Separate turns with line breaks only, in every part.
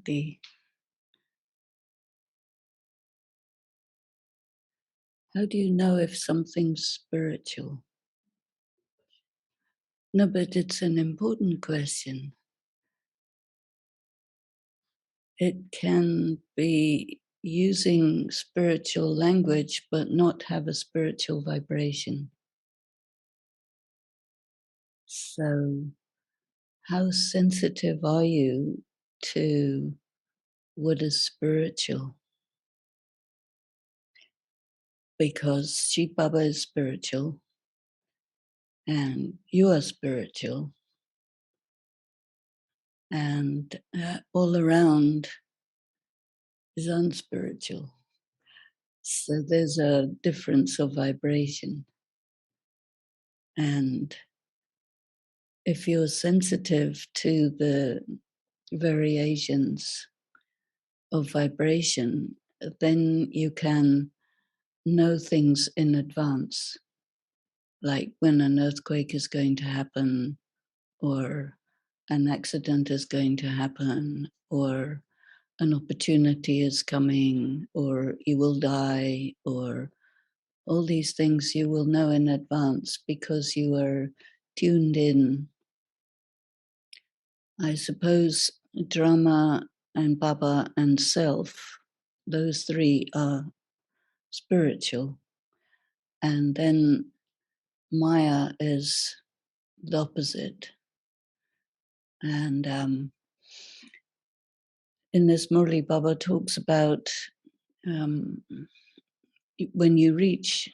Shanti. How do you know if something's spiritual? No, but it's an important question. It can be using spiritual language but not have a spiritual vibration. So, how sensitive are you to what is spiritual? Because Shiv Baba is spiritual and you are spiritual, and all around is unspiritual. So there's a difference of vibration. And if you're sensitive to the variations of vibration, then you can know things in advance, like when an earthquake is going to happen, or an accident is going to happen, or an opportunity is coming, or you will die, or all these things you will know in advance because you are tuned in. I suppose drama and Baba and self, those three are spiritual. And then Maya is the opposite. And in this Murli, Baba talks about when you reach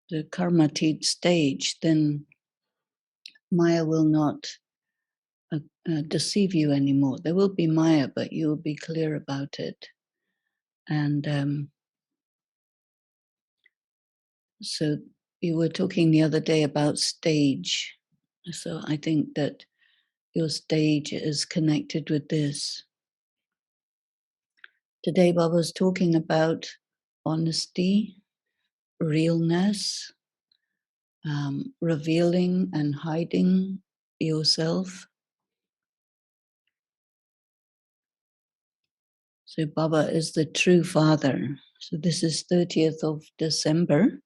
the karmatit stage, then Maya will not deceive you anymore. There will be Maya, but you will be clear about it. And so you were talking the other day about stage. So I think that your stage is connected with this. Today, Baba was talking about honesty, realness, revealing and hiding yourself. So Baba is the true father. So this is 30th of December.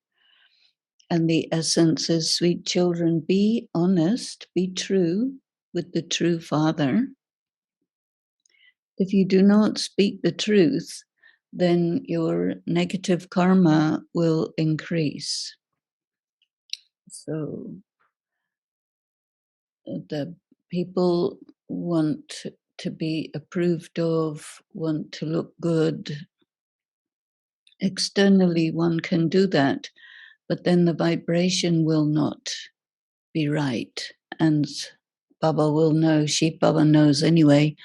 And the essence is, sweet children, be honest, be true with the true father. If you do not speak the truth, then your negative karma will increase. So the people want to be approved of, want to look good. Externally, one can do that, but then the vibration will not be right. And Baba will know, Shiv Baba knows anyway,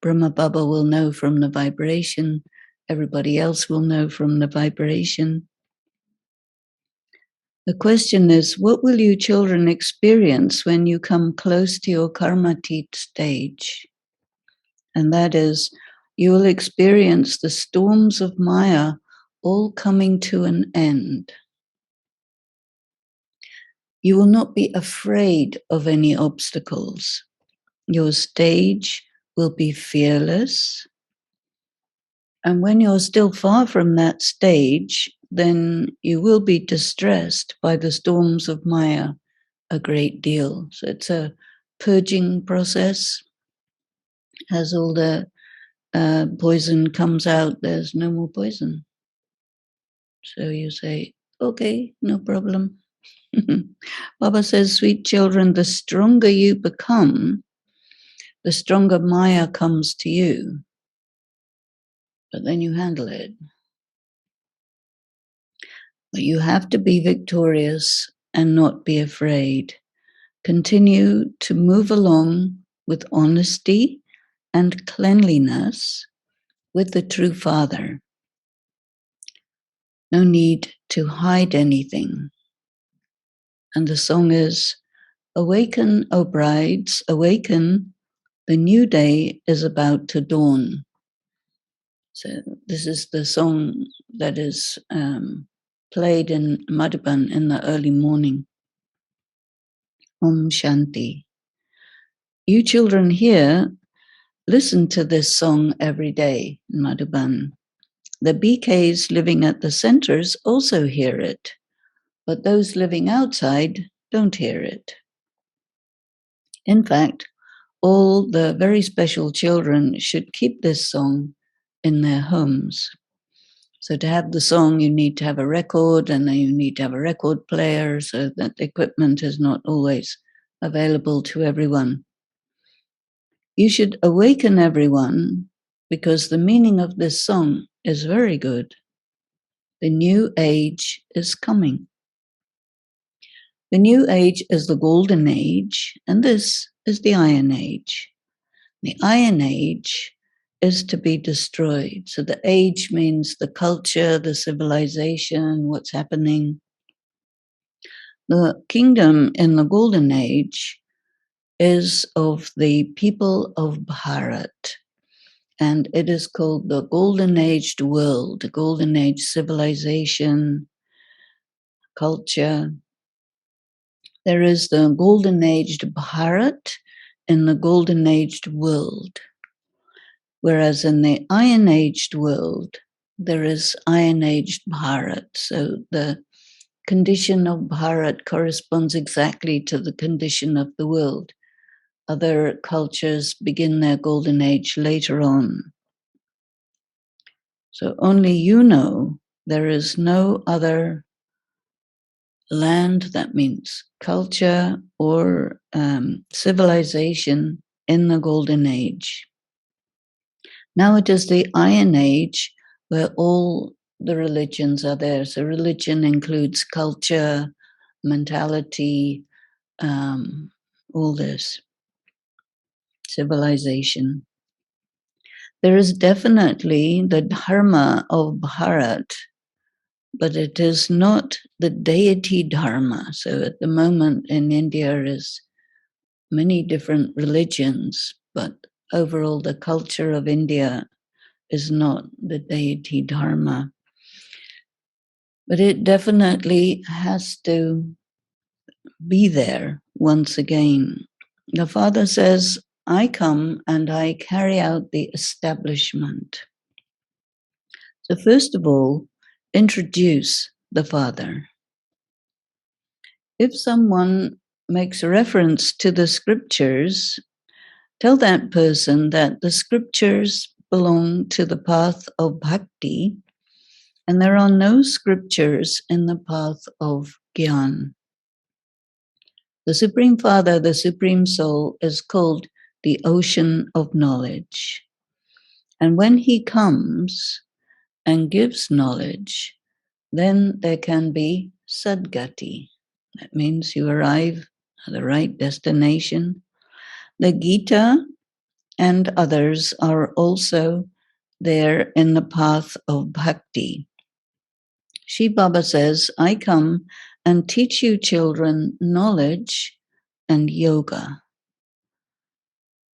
Brahma Baba will know from the vibration, everybody else will know from the vibration. The question is, what will you children experience when you come close to your karmatit stage? And that is, you will experience the storms of Maya all coming to an end. You will not be afraid of any obstacles. Your stage will be fearless. And when you're still far from that stage, then you will be distressed by the storms of Maya a great deal. So it's a purging process. As all the poison comes out, there's no more poison. So you say, okay, no problem. Baba says, sweet children, the stronger you become, the stronger Maya comes to you. But then you handle it. But you have to be victorious and not be afraid. Continue to move along with honesty and cleanliness with the true Father. No need to hide anything. And the song is, awaken, O brides, awaken, the new day is about to dawn. So this is the song that is played in Madhuban in the early morning. Om Shanti. You children here listen to this song every day in Madhuban. The BKs living at the centers also hear it, but those living outside don't hear it. In fact, all the very special children should keep this song in their homes. So to have the song, you need to have a record, and then you need to have a record player so that the equipment is not always available to everyone. You should awaken everyone because the meaning of this song is very good. The new age is coming. The new age is the golden age, and this is the iron age. The iron age is to be destroyed. So the age means the culture, the civilization, what's happening. The kingdom in the golden age is of the people of Bharat, and it is called the golden aged world, the golden age civilization, culture. There is the golden aged Bharat in the golden aged world. Whereas in the iron aged world, there is iron aged Bharat. So the condition of Bharat corresponds exactly to the condition of the world. Other cultures begin their golden age later on. So only you know there is no other land, that means culture or civilization in the golden age. Now it is the iron age where all the religions are there. So religion includes culture, mentality, all this, civilization. There is definitely the dharma of Bharat, but it is not the deity dharma. So at the moment in India is many different religions, but overall the culture of India is not the deity dharma. But it definitely has to be there once again. The Father says, I come and I carry out the establishment. So first of all, introduce the Father. If someone makes a reference to the scriptures, tell that person that the scriptures belong to the path of bhakti, and there are no scriptures in the path of Gyan. The Supreme Father, the Supreme Soul, is called the ocean of knowledge. And when he comes and gives knowledge, then there can be sadgati. That means you arrive at the right destination. The Gita and others are also there in the path of bhakti. Shiv Baba says, I come and teach you children knowledge and yoga.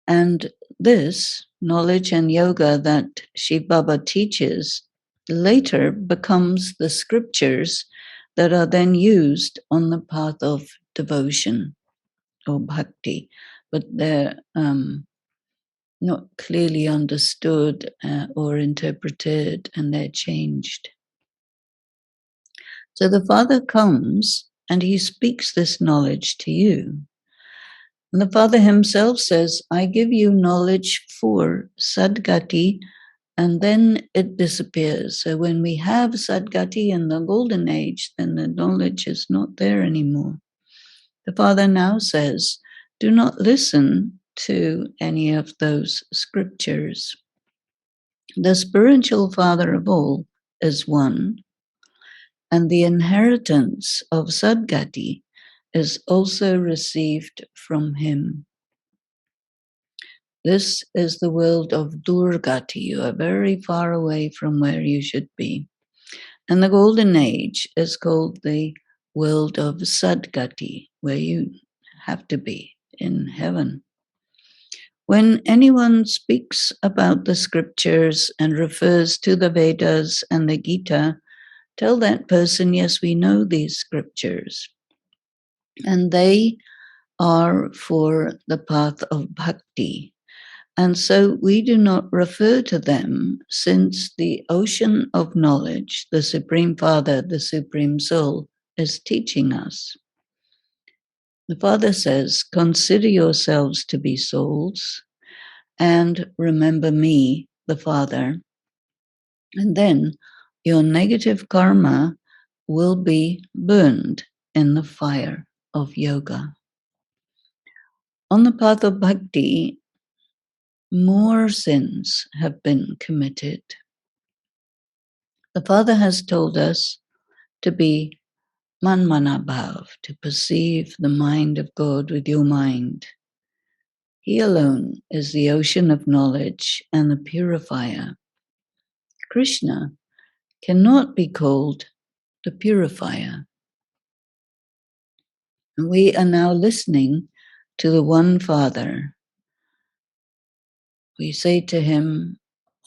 And this knowledge and yoga that Shiv Baba teaches later becomes the scriptures that are then used on the path of devotion or bhakti, but they're not clearly understood or interpreted, and they're changed. So the Father comes and he speaks this knowledge to you. And the Father himself says, I give you knowledge for Sadgati, and then it disappears. So when we have Sadgati in the golden age, then the knowledge is not there anymore. The Father now says, do not listen to any of those scriptures. The spiritual Father of all is one, and the inheritance of Sadgati is also received from him. This is the world of Durgati. You are very far away from where you should be. And the golden age is called the world of Sadgati, where you have to be in heaven. When anyone speaks about the scriptures and refers to the Vedas and the Gita, tell that person, yes, we know these scriptures. And they are for the path of bhakti. And so we do not refer to them, since the ocean of knowledge, the Supreme Father, the Supreme Soul, is teaching us. The Father says, consider yourselves to be souls and remember me, the Father. And then your negative karma will be burned in the fire of yoga. On the path of bhakti, more sins have been committed. The Father has told us to be manmanabhav, to perceive the mind of God with your mind. He alone is the ocean of knowledge and the purifier. Krishna cannot be called the purifier. And we are now listening to the one Father. We say to him,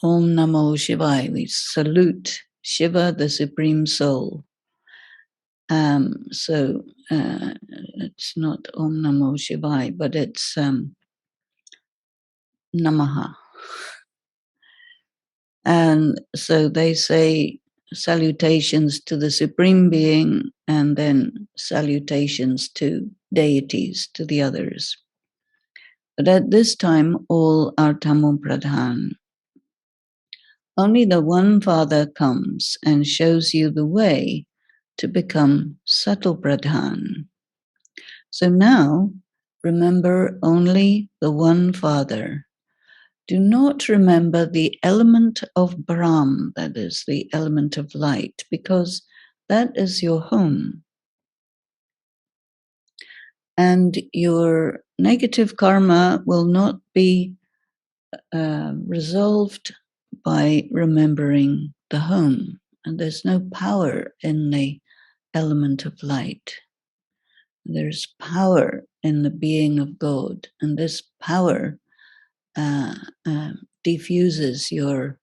Om Namo Shivaya. We salute Shiva, the Supreme Soul. So it's not Om Namo Shivaya, but it's Namaha. And so they say salutations to the Supreme Being and then salutations to deities, to the others. But at this time, all are Tamo Pradhan. Only the one Father comes and shows you the way to become Sato Pradhan. So now, remember only the one Father. Do not remember the element of Brahm, that is the element of light, because that is your home. And your negative karma will not be resolved by remembering the home. And there's no power in the element of light. There's power in the being of God, and this power diffuses your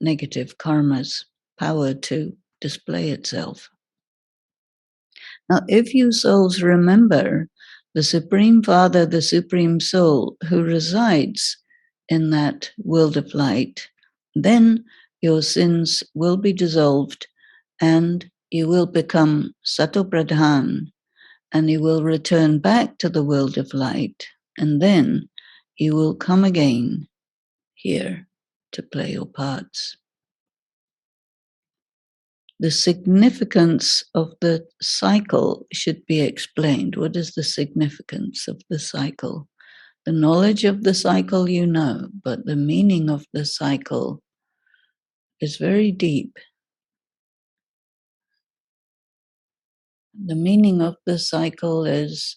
negative karma's power to display itself. Now, if you souls remember the Supreme Father, the Supreme Soul, who resides in that world of light, then your sins will be dissolved and you will become Sato Pradhan, and you will return back to the world of light, and then you will come again here to play your parts. The significance of the cycle should be explained. What is the significance of the cycle? The knowledge of the cycle you know, but the meaning of the cycle is very deep. The meaning of the cycle is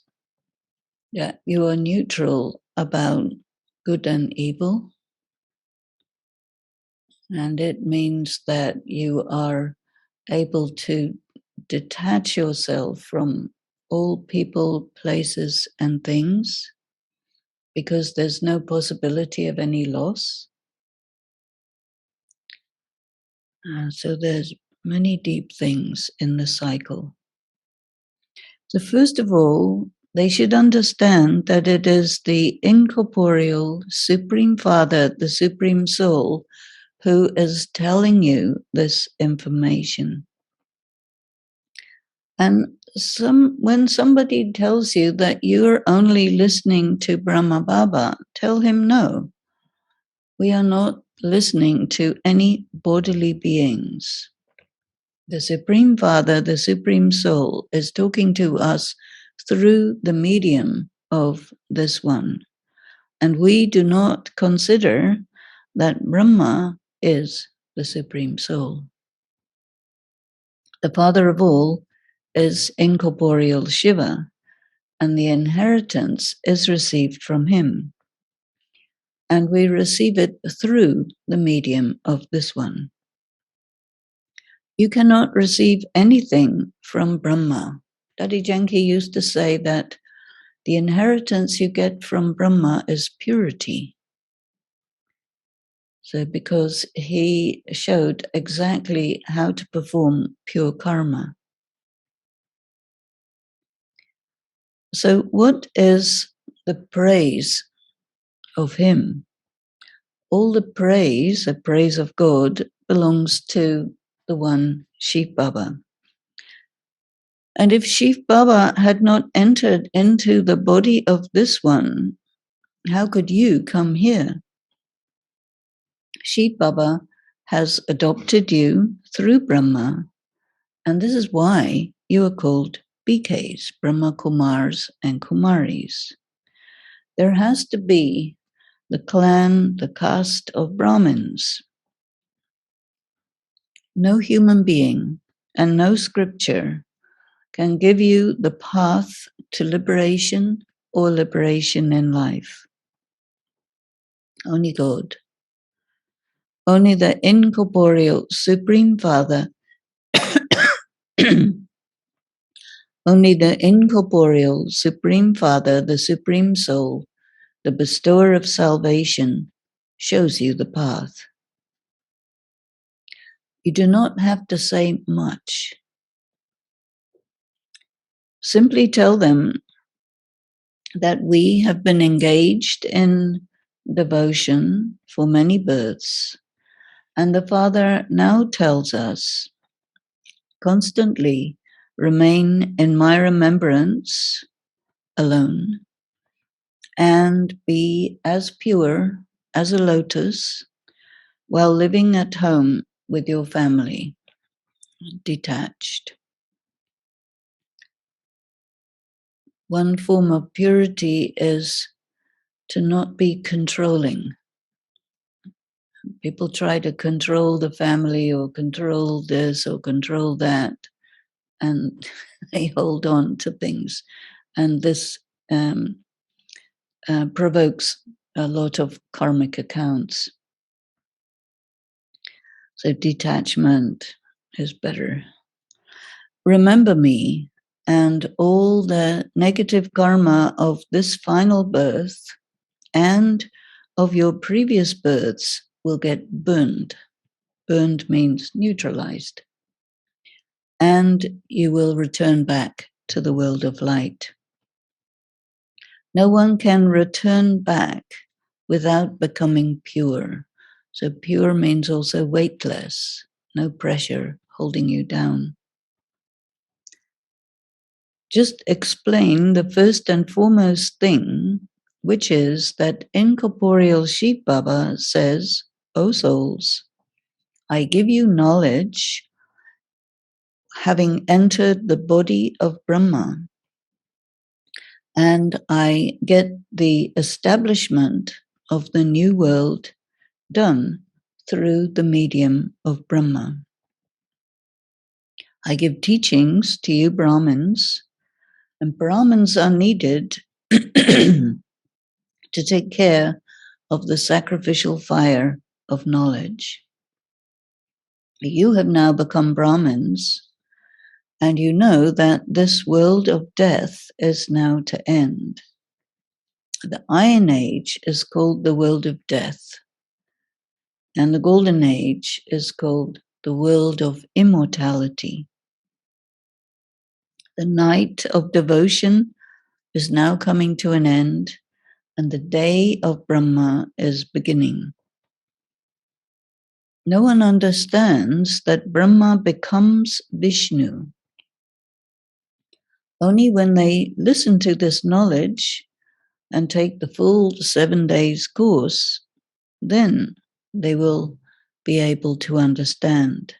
that you are neutral about good and evil, and it means that you are able to detach yourself from all people, places, and things, because there's no possibility of any loss. So there's many deep things in the cycle. So first of all, they should understand that it is the incorporeal Supreme Father, the Supreme Soul, who is telling you this information. And when somebody tells you that you're only listening to Brahma Baba, tell him no. We are not listening to any bodily beings. The Supreme Father, the Supreme Soul, is talking to us through the medium of this one. And we do not consider that Brahma is the Supreme Soul. The Father of all is incorporeal Shiva, and the inheritance is received from him. And we receive it through the medium of this one. You cannot receive anything from Brahma. Daddy Janki used to say that the inheritance you get from Brahma is purity. So because he showed exactly how to perform pure karma. So what is the praise of him. All the praise of God, belongs to the one Shiv Baba. And if Shiv Baba had not entered into the body of this one, how could you come here? Shiv Baba has adopted you through Brahma, and this is why you are called BKs, Brahma Kumars and Kumaris. There has to be the clan, the caste of Brahmins. No human being and no scripture can give you the path to liberation or liberation in life. Only God. Only the incorporeal Supreme Father, only the incorporeal Supreme Father, the Supreme Soul, the bestower of salvation, shows you the path. You do not have to say much. Simply tell them that we have been engaged in devotion for many births, and the Father now tells us constantly remain in my remembrance alone and be as pure as a lotus while living at home with your family, detached. One form of purity is to not be controlling. People try to control the family or control this or control that, and they hold on to things. And this provokes a lot of karmic accounts. So detachment is better. Remember me, and all the negative karma of this final birth and of your previous births will get burned. Burned means neutralized. And you will return back to the world of light. No one can return back without becoming pure. So pure means also weightless, no pressure holding you down. Just explain the first and foremost thing, which is that incorporeal Shiv Baba says, O souls, I give you knowledge having entered the body of Brahma, and I get the establishment of the new world done through the medium of Brahma. I give teachings to you Brahmins, and Brahmins are needed to take care of the sacrificial fire of knowledge. You have now become Brahmins, and you know that this world of death is now to end. The Iron Age is called the world of death, and the Golden Age is called the world of immortality. The night of devotion is now coming to an end, and the day of Brahma is beginning. No one understands that Brahma becomes Vishnu. Only when they listen to this knowledge and take the full 7 days course, then they will be able to understand.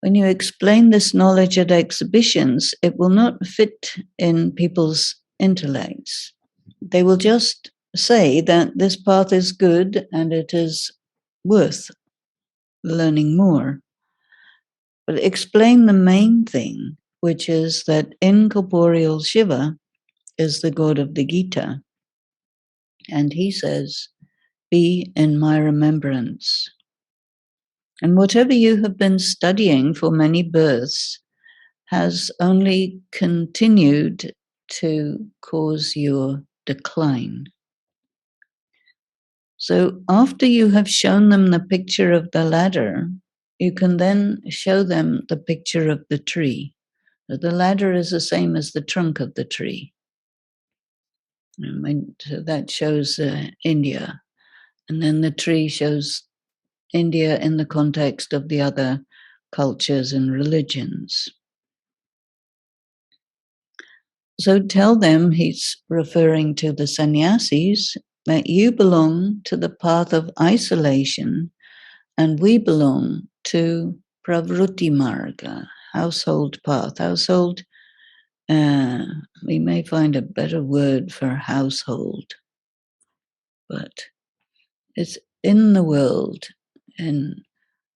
When you explain this knowledge at exhibitions, it will not fit in people's intellects. They will just say that this path is good and it is worth learning more. But explain the main thing, which is that incorporeal Shiva is the God of the Gita. And he says, be in my remembrance. And whatever you have been studying for many births has only continued to cause your decline. So after you have shown them the picture of the ladder, you can then show them the picture of the tree. The ladder is the same as the trunk of the tree. So that shows India. And then the tree shows India in the context of the other cultures and religions. So tell them, he's referring to the sannyasis, that you belong to the path of isolation and we belong to pravruti marga, household path. Household, we may find a better word for household, but it's in the world, in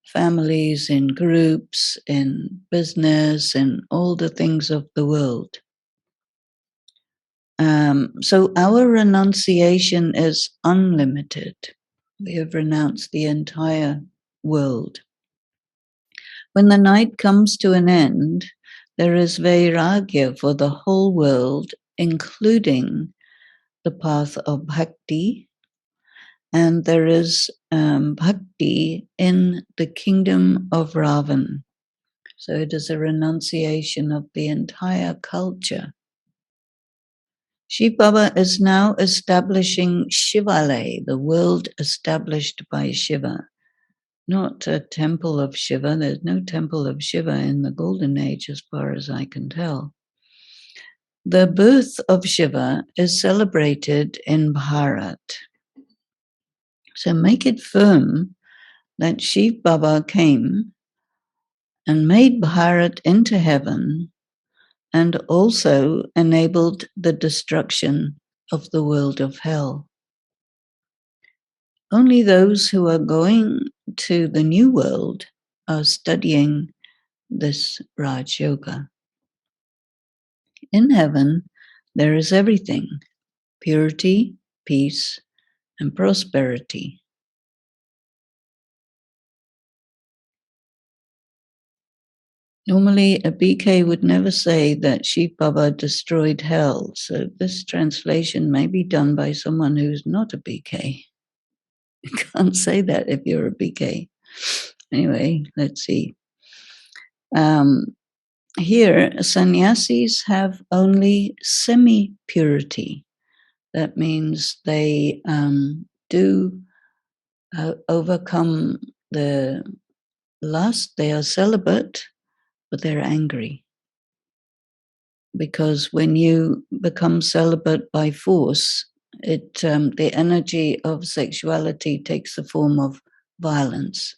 families, in groups, in business, in all the things of the world. So our renunciation is unlimited. We have renounced the entire world. When the night comes to an end, there is vairagya for the whole world, including the path of bhakti, and there is bhakti in the kingdom of Ravan. So it is a renunciation of the entire culture. Shiv Baba is now establishing Shivalay, the world established by Shiva. Not a temple of Shiva. There's no temple of Shiva in the Golden Age, as far as I can tell. The birth of Shiva is celebrated in Bharat. So make it firm that Shiv Baba came and made Bharat into heaven and also enabled the destruction of the world of hell. Only those who are going to the new world are studying this Raj Yoga. In heaven, there is everything: purity, peace, and prosperity. Normally, a BK would never say that Shiv Baba destroyed hell, so this translation may be done by someone who's not a BK. You can't say that if you're a BK. Anyway, let's see. Here, sannyasis have only semi-purity. That means they do overcome the lust. They are celibate, but they're angry. Because when you become celibate by force, the energy of sexuality takes the form of violence.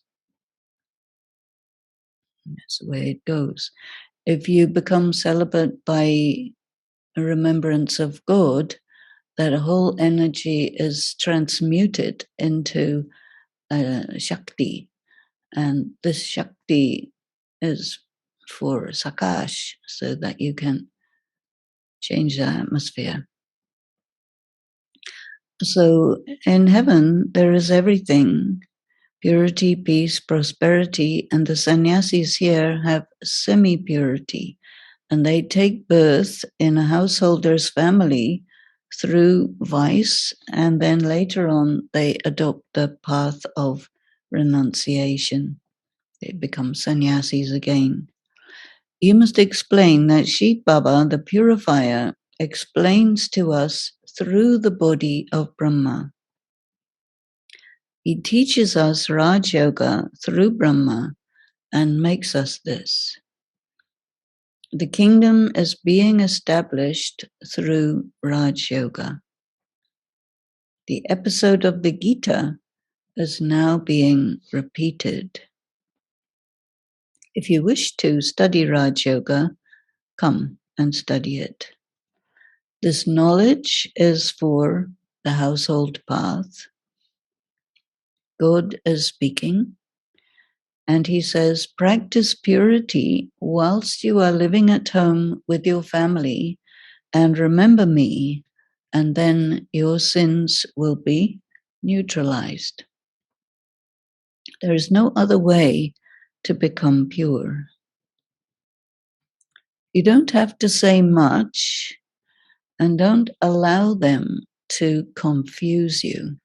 That's the way it goes. If you become celibate by a remembrance of God, that whole energy is transmuted into Shakti. And this Shakti is for Sakash, so that you can change the atmosphere. So in heaven, there is everything: purity, peace, prosperity, and the sannyasis here have semi-purity, and they take birth in a householder's family through vice, and then later on they adopt the path of renunciation. They become sannyasis again. You must explain that Shiv Baba, the purifier, explains to us through the body of Brahma. He teaches us Raj Yoga through Brahma and makes us this. The kingdom is being established through Raj Yoga. The episode of the Gita is now being repeated. If you wish to study Raj Yoga, come and study it. This knowledge is for the household path. God is speaking, and he says, practice purity whilst you are living at home with your family, and remember me, and then your sins will be neutralized. There is no other way to become pure. You don't have to say much, and don't allow them to confuse you.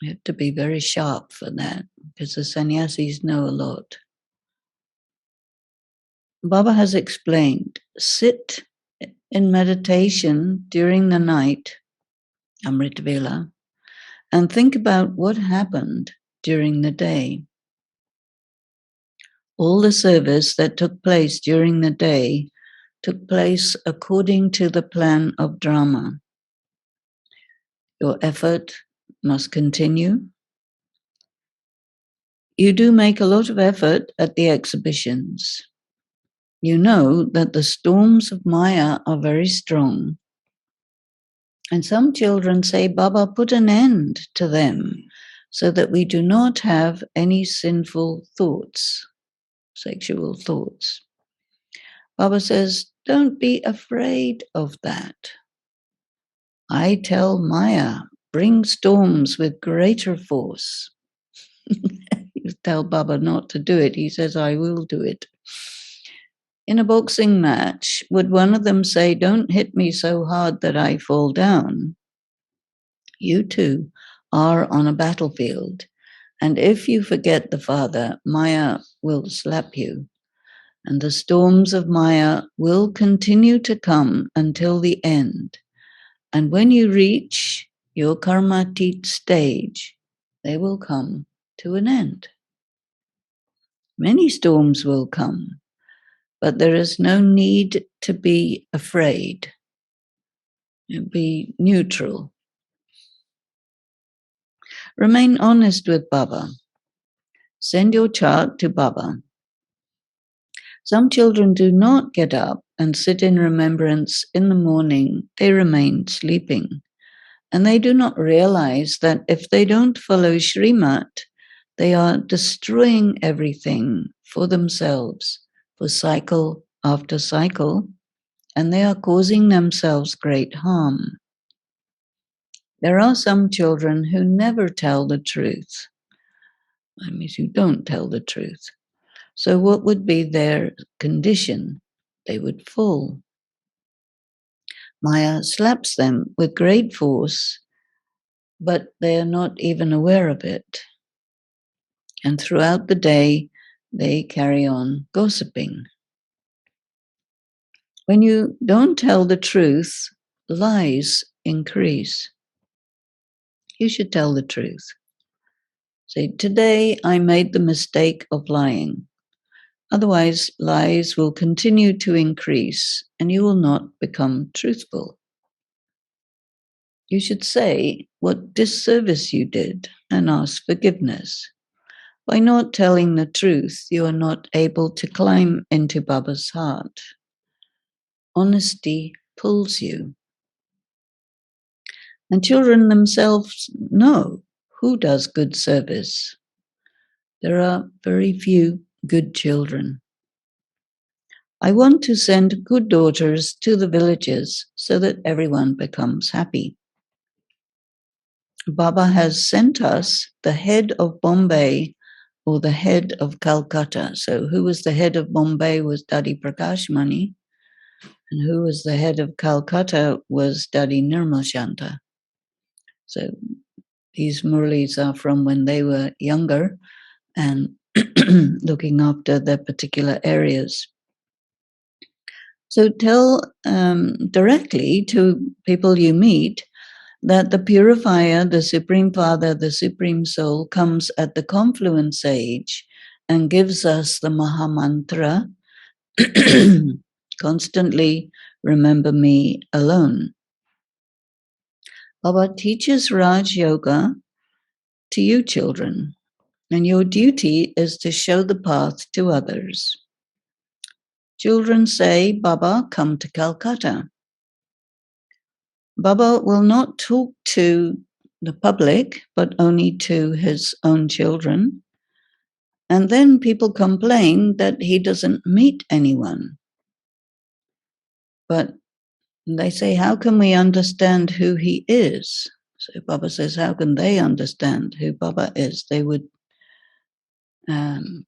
You have to be very sharp for that, because the sannyasis know a lot. Baba has explained, sit in meditation during the night Amritvela, and think about what happened during the day. All the service that took place during the day took place according to the plan of drama. Your effort must continue. You do make a lot of effort at the exhibitions. You know that the storms of Maya are very strong. And some children say, Baba, put an end to them so that we do not have any sinful thoughts, sexual thoughts. Baba says, don't be afraid of that. I tell Maya, bring storms with greater force. You tell Baba not to do it. He says, I will do it. In a boxing match, would one of them say, don't hit me so hard that I fall down? You two are on a battlefield, and if you forget the Father, Maya will slap you, and the storms of Maya will continue to come until the end. And when you reach your karmatit stage, they will come to an end. Many storms will come, but there is no need to be afraid. Be neutral. Remain honest with Baba. Send your chart to Baba. Some children do not get up and sit in remembrance in the morning. They remain sleeping. And they do not realize that if they don't follow Srimat, they are destroying everything for themselves, for cycle after cycle, and they are causing themselves great harm. There are some children who never tell the truth. That means who don't tell the truth. So what would be their condition? They would fall. Maya slaps them with great force, but they are not even aware of it. And throughout the day, they carry on gossiping. When you don't tell the truth, lies increase. You should tell the truth. Say, today I made the mistake of lying. Otherwise, lies will continue to increase and you will not become truthful. You should say what disservice you did and ask forgiveness. By not telling the truth, you are not able to climb into Baba's heart. Honesty pulls you. And children themselves know who does good service. There are very few good children. I want to send good daughters to the villages so that everyone becomes happy. Baba has sent us the head of Bombay or the head of Calcutta. So who was the head of Bombay was Dadi Prakash Mani, and who was the head of Calcutta was Dadi Nirmal Shanta. So these Murlis are from when they were younger and looking after their particular areas. So tell directly to people you meet that the purifier, the Supreme Father, the Supreme Soul, comes at the confluence age and gives us the Maha Mantra, constantly remember me alone. Baba teaches Raj Yoga to you children, and your duty is to show the path to others. Children say, Baba, come to Calcutta. Baba will not talk to the public, but only to his own children. And then people complain that he doesn't meet anyone. But they say, how can we understand who he is? So Baba says, how can they understand who Baba is? They would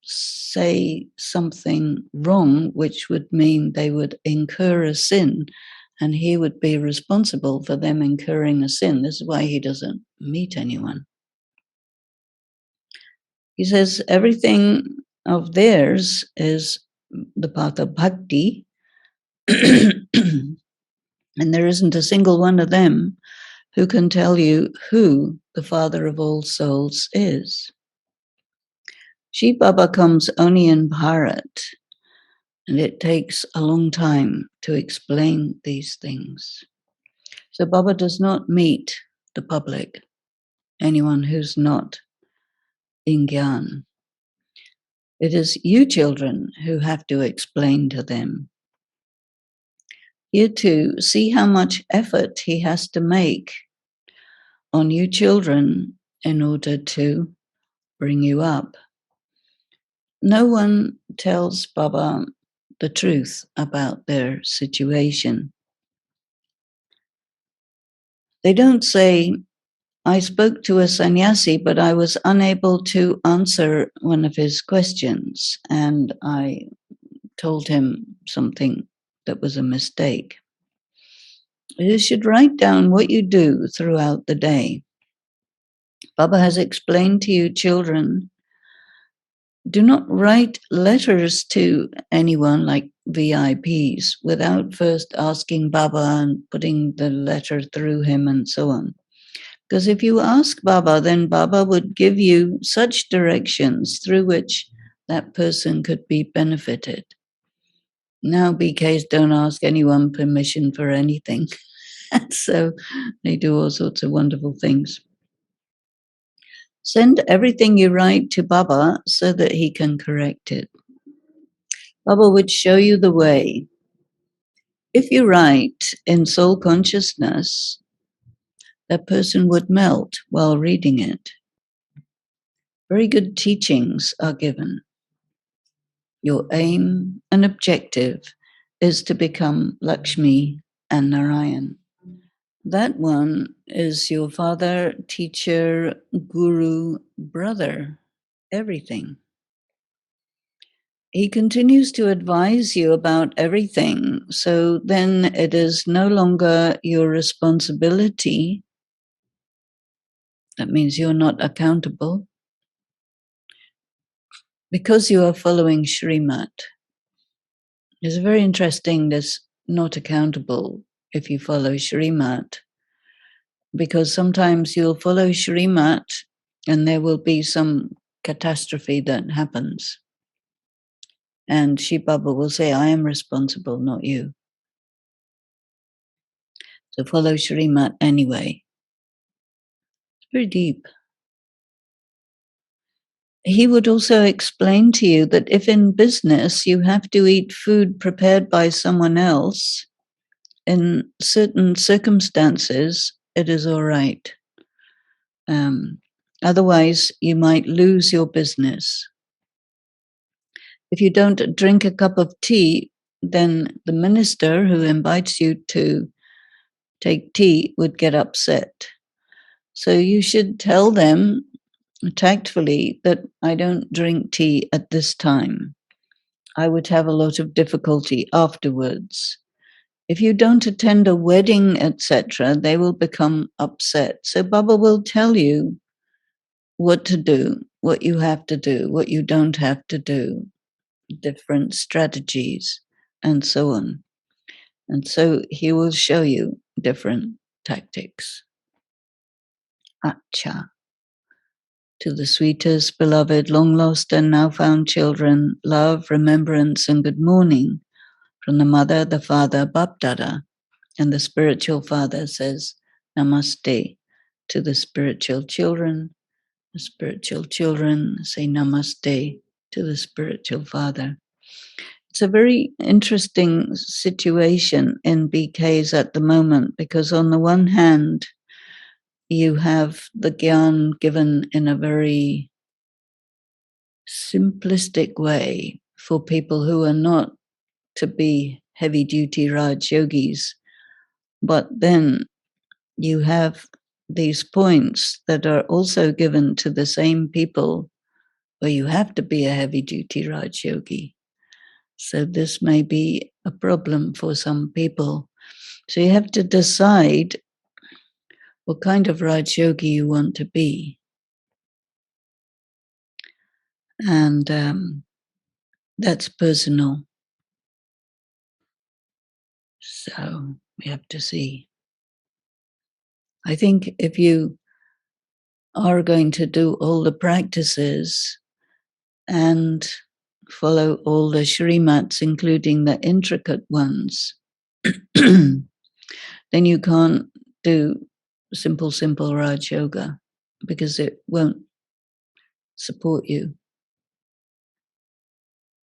say something wrong, which would mean they would incur a sin, and he would be responsible for them incurring a sin. This is why he doesn't meet anyone. He says everything of theirs is the path of bhakti, and there isn't a single one of them who can tell you who the Father of all souls is. Shiv Baba comes only in Bharat, and it takes a long time to explain these things. So Baba does not meet the public, anyone who's not in Gyan. It is you children who have to explain to them. You too see how much effort he has to make on you children in order to bring you up. No one tells Baba the truth about their situation. They don't say, I spoke to a sannyasi, but I was unable to answer one of his questions, and I told him something that was a mistake. You should write down what you do throughout the day. Baba has explained to you, children, do not write letters to anyone like VIPs without first asking Baba and putting the letter through him and so on. Because if you ask Baba, then Baba would give you such directions through which that person could be benefited. Now BKs don't ask anyone permission for anything. So they do all sorts of wonderful things. Send everything you write to Baba so that he can correct it. Baba would show you the way. If you write in soul consciousness, that person would melt while reading it. Very good teachings are given. Your aim and objective is to become Lakshmi and Narayan. That one is your father, teacher, guru, brother, everything. He continues to advise you about everything, so then it is no longer your responsibility. That means you're not accountable because you are following Shrimat. It's very interesting, this not accountable if you follow Shrimat, because sometimes you'll follow Shrimat and there will be some catastrophe that happens. And Shiv Baba will say, I am responsible, not you. So follow Shrimat anyway. It's very deep. He would also explain to you that if in business you have to eat food prepared by someone else, in certain circumstances, it is all right. Otherwise, you might lose your business. If you don't drink a cup of tea, then the minister who invites you to take tea would get upset. So you should tell them tactfully that I don't drink tea at this time. I would have a lot of difficulty afterwards. If you don't attend a wedding, etc., they will become upset. So Baba will tell you what to do, what you have to do, what you don't have to do, different strategies, and so on. And so he will show you different tactics. Acha. To the sweetest, beloved, long lost and now found children, love, remembrance, and good morning from the mother, the father, Bap Dada, and the spiritual father says, Namaste. To the spiritual children say Namaste to the spiritual father. It's a very interesting situation in BKs at the moment, because on the one hand, you have the Gyan given in a very simplistic way for people who are not to be heavy duty Raj yogis. But then you have these points that are also given to the same people where you have to be a heavy duty Raj yogi. So this may be a problem for some people. So you have to decide what kind of Raj yogi you want to be. And that's personal. So we have to see. I think if you are going to do all the practices and follow all the Shrimats, including the intricate ones, then you can't do simple Raj Yoga because it won't support you.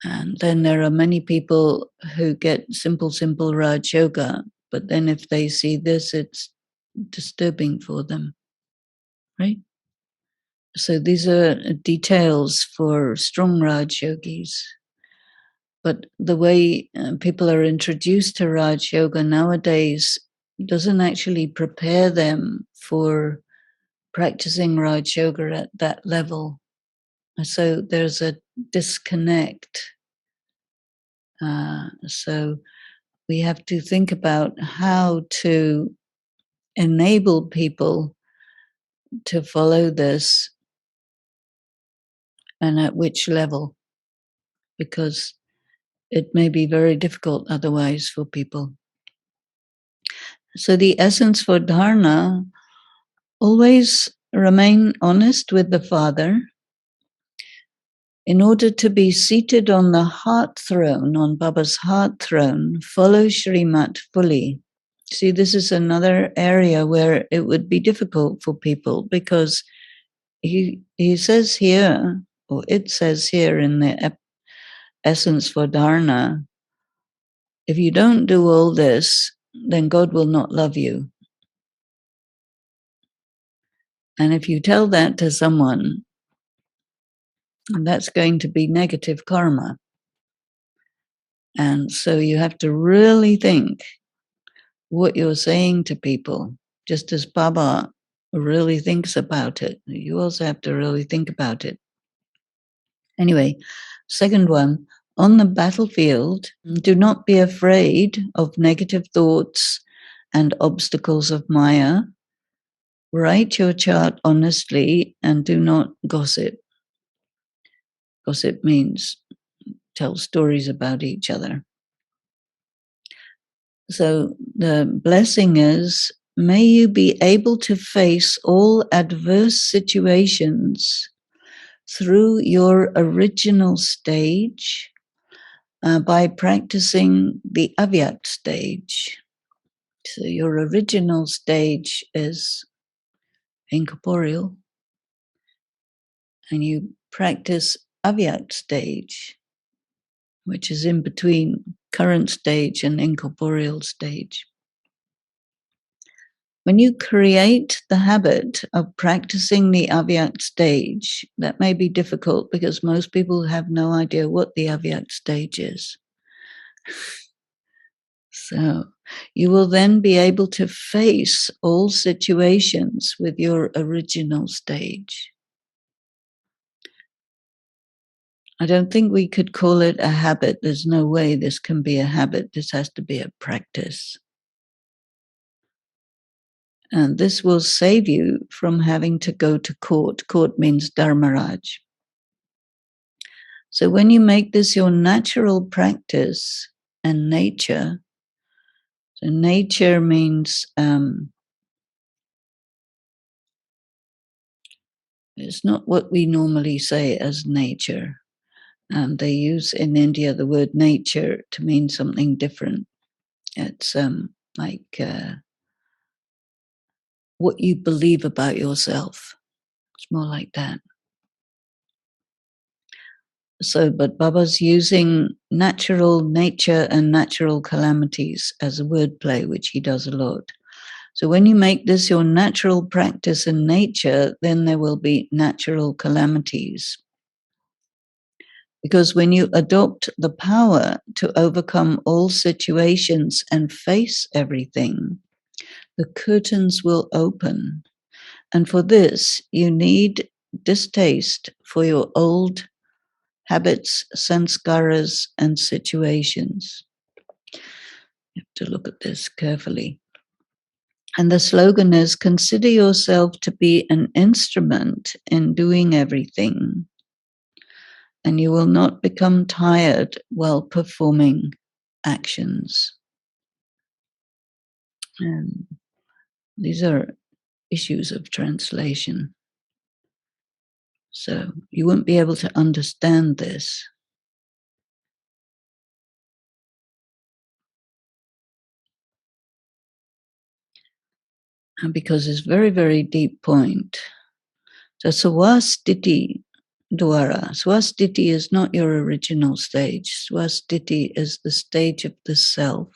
And then there are many people who get simple Raj Yoga, but then if they see this, it's disturbing for them, right? So these are details for strong Raj Yogis. But the way people are introduced to Raj Yoga nowadays doesn't actually prepare them for practicing Raj Yoga at that level. So there's a disconnect. So we have to think about how to enable people to follow this and at which level, because it may be very difficult otherwise for people. So the essence for dharana, always remain honest with the Father. In order to be seated on the heart throne, on Baba's heart throne, follow Shrimat fully. See, this is another area where it would be difficult for people because he says here, or it says here in the essence for dharana, if you don't do all this, then God will not love you. And if you tell that to someone, that's going to be negative karma. And so you have to really think what you're saying to people, just as Baba really thinks about it. You also have to really think about it. Anyway, second one, on the battlefield, do not be afraid of negative thoughts and obstacles of Maya. Write your chart honestly and do not gossip. Gossip means tell stories about each other. So the blessing is, may you be able to face all adverse situations through your original stage by practicing the avyakt stage. So your original stage is incorporeal, and you practice avyakt stage, which is in between current stage and incorporeal stage. When you create the habit of practicing the avyakt stage, that may be difficult because most people have no idea what the avyakt stage is. So you will then be able to face all situations with your original stage. I don't think we could call it a habit. There's no way this can be a habit. This has to be a practice. And this will save you from having to go to court. Court means dharmaraj. So when you make this your natural practice and nature, so nature means it's not what we normally say as nature. They use in India the word nature to mean something different. It's like what you believe about yourself. It's more like that. So, but Baba's using natural nature and natural calamities as a wordplay, which he does a lot. So when you make this your natural practice in nature, then there will be natural calamities. Because when you adopt the power to overcome all situations and face everything, the curtains will open. And for this, you need distaste for your old habits, sanskaras, and situations. You have to look at this carefully. And the slogan is, consider yourself to be an instrument in doing everything, and you will not become tired while performing actions. And these are issues of translation. So you won't be able to understand this. And because it's very, very deep point. So swastiti dwara. Swastiti is not your original stage. Swastiti is the stage of the self,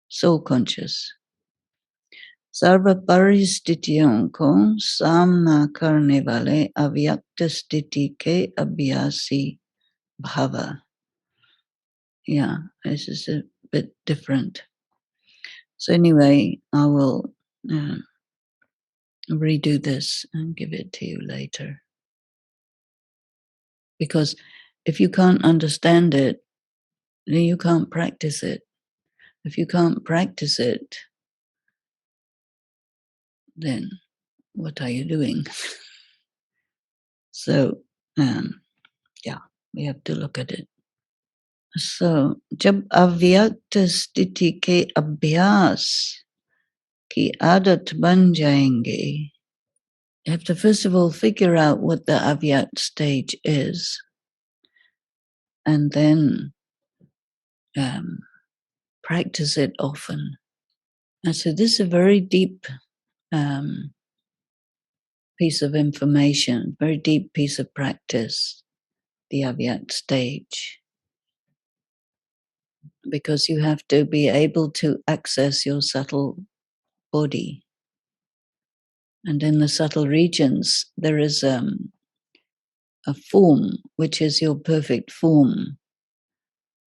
soul conscious. Sarva paristitiyon ko samna karne wale avyakta stiti ke abhyasi bhava. Yeah, this is a bit different. So anyway, I will redo this and give it to you later. Because if you can't understand it, then you can't practice it. If you can't practice it, then what are you doing? So, yeah, we have to look at it. So, जब अव्यक्त स्थिति के अभ्यास की आदत बन जाएंगे, you have to first of all figure out what the avyakt stage is, and then practice it often. And so this is a very deep piece of information, very deep piece of practice, the avyakt stage, because you have to be able to access your subtle body. And in the subtle regions, there is a form, which is your perfect form.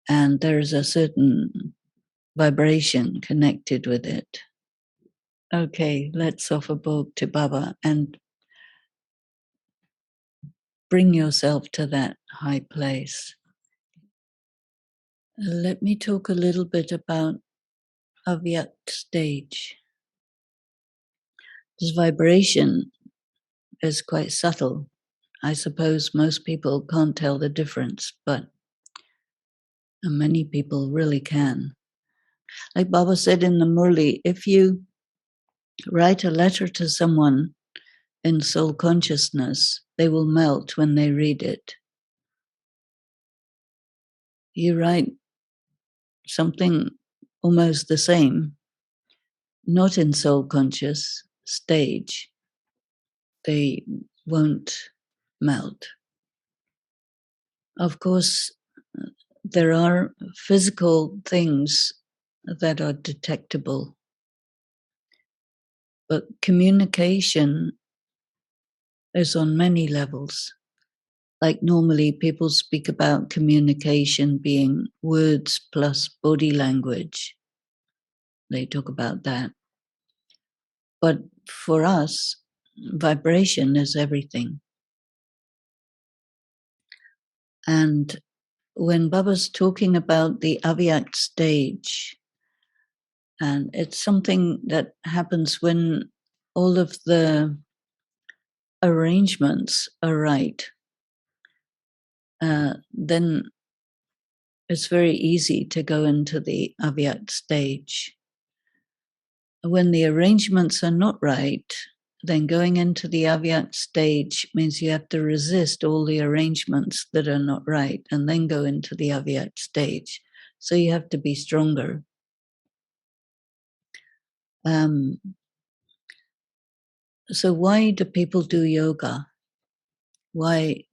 And there is a certain vibration connected with it. Okay, let's offer Bhog to Baba and bring yourself to that high place. Let me talk a little bit about avyakt stage. This vibration is quite subtle. I suppose most people can't tell the difference, but many people really can. Like Baba said in the Murli, if you write a letter to someone in soul consciousness, they will melt when they read it. You write something almost the same, not in soul conscious stage, they won't melt. Of course, there are physical things that are detectable, but communication is on many levels. Like normally people speak about communication being words plus body language. They talk about that. But for us, vibration is everything. And when Baba's talking about the avyakt stage, and it's something that happens when all of the arrangements are right, then it's very easy to go into the avyakt stage. When the arrangements are not right, then going into the avyakt stage means you have to resist all the arrangements that are not right and then go into the avyakt stage. So you have to be stronger. So why do people do yoga? Why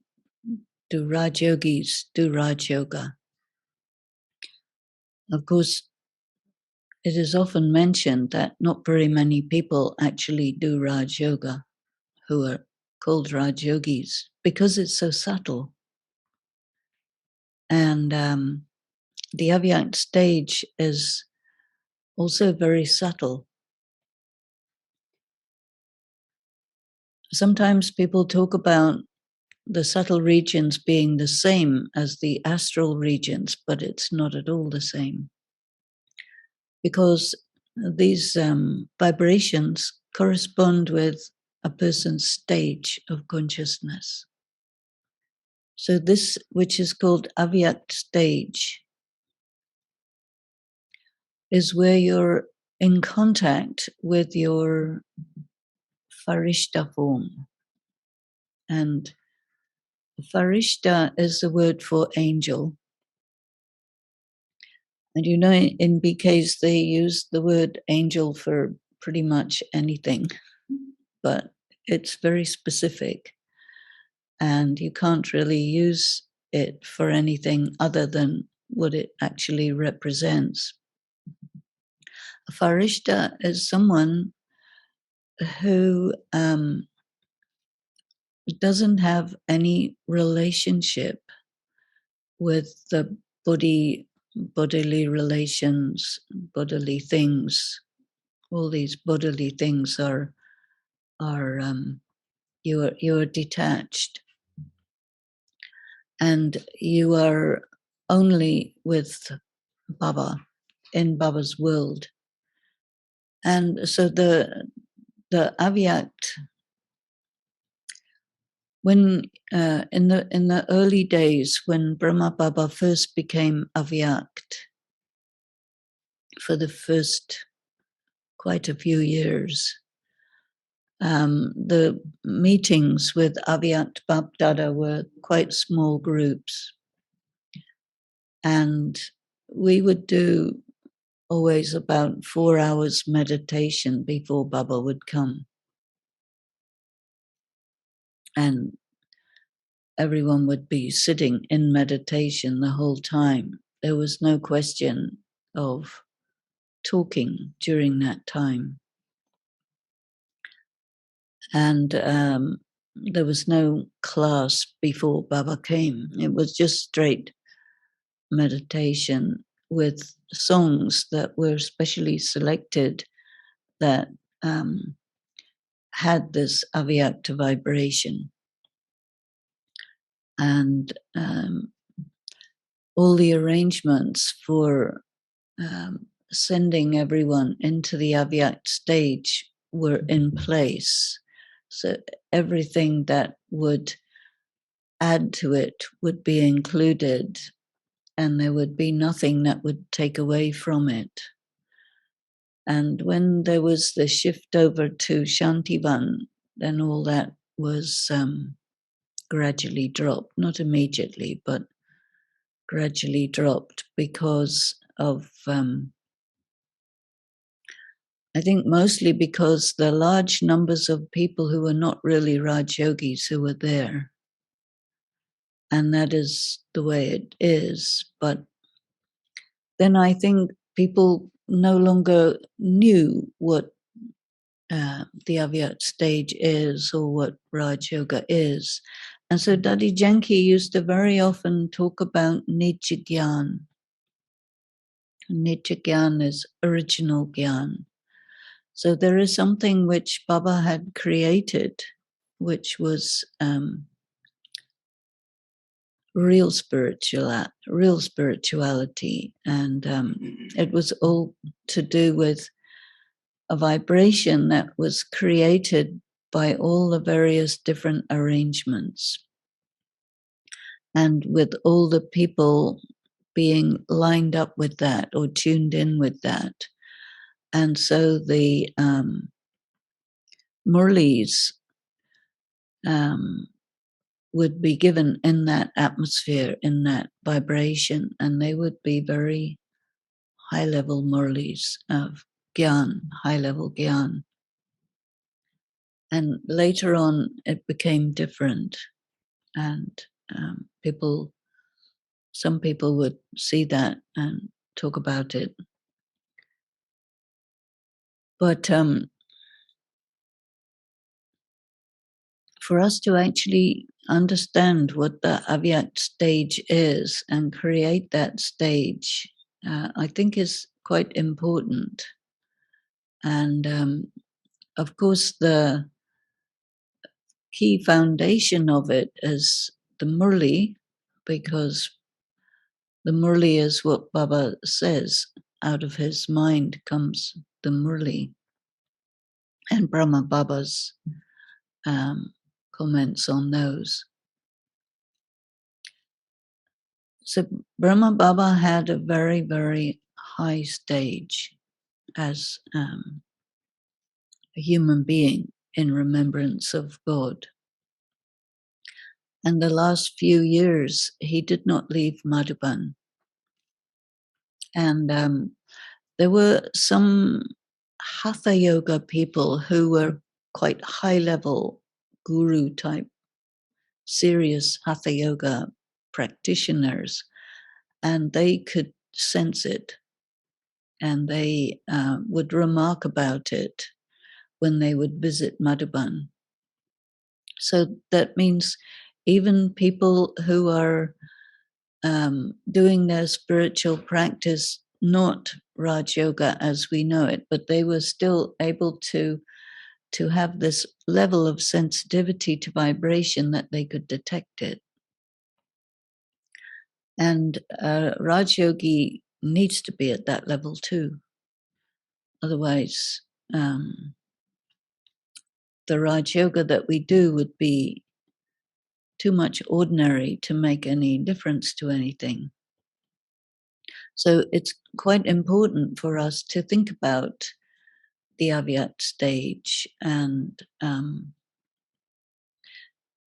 do Raj Yogis do Raj Yoga? Of course, it is often mentioned that not very many people actually do Raj Yoga who are called Raj Yogis because it's so subtle. And the avyakt stage is also very subtle. Sometimes people talk about the subtle regions being the same as the astral regions, but it's not at all the same. Because these vibrations correspond with a person's stage of consciousness. So this, which is called avyakt stage, is where you're in contact with your Farishta form. And Farishta is the word for angel. And you know, in BKs, they use the word angel for pretty much anything, but it's very specific. And you can't really use it for anything other than what it actually represents. A farishta is someone who doesn't have any relationship with the bodily relations, bodily things. All these bodily things are you're detached, and you are only with Baba, in Baba's world. And so the avyakt, when in the early days when Brahma Baba first became avyakt, for the first quite a few years, the meetings with avyakt Bapdada were quite small groups, and we would do always about 4 hours meditation before Baba would come. And everyone would be sitting in meditation the whole time. There was no question of talking during that time. And there was no class before Baba came. It was just straight meditation with songs that were specially selected that had this avyakta vibration. And all the arrangements for sending everyone into the avyakt stage were in place. So everything that would add to it would be included, and there would be nothing that would take away from it. And when there was the shift over to Shantivan, then all that was gradually dropped, not immediately, but gradually dropped because of, I think mostly because the large numbers of people who were not really Raj Yogis who were there. And that is the way it is. But then I think people no longer knew what the avyakt stage is or what Raj Yoga is. And so Dadi Janki used to very often talk about Nitya Gyan. Nitya Gyan is original Gyan. So there is something which Baba had created, which was real spirituality, and it was all to do with a vibration that was created by all the various different arrangements, and with all the people being lined up with that or tuned in with that. And so the Murlis would be given in that atmosphere, in that vibration, and they would be very high-level Murlis of Gyan, high-level Gyan. And later on, it became different, and some people would see that and talk about it. But for us to actually understand what the avyakt stage is and create that stage, I think is quite important. And of course, the key foundation of it is the Murli, because the Murli is what Baba says. Out of his mind comes the Murli. And Brahma Baba's comments on those. So Brahma Baba had a very, very high stage as a human being. in remembrance of God. And the last few years, he did not leave Madhuban. And there were some hatha yoga people who were quite high level guru type, serious hatha yoga practitioners, and they could sense it, and they would remark about it when they would visit Madhuban. So that means even people who are doing their spiritual practice, not Raj Yoga as we know it, but they were still able to have this level of sensitivity to vibration that they could detect it. And Raj Yogi needs to be at that level too. Otherwise, the Raj Yoga that we do would be too much ordinary to make any difference to anything. So it's quite important for us to think about the avyakt stage, and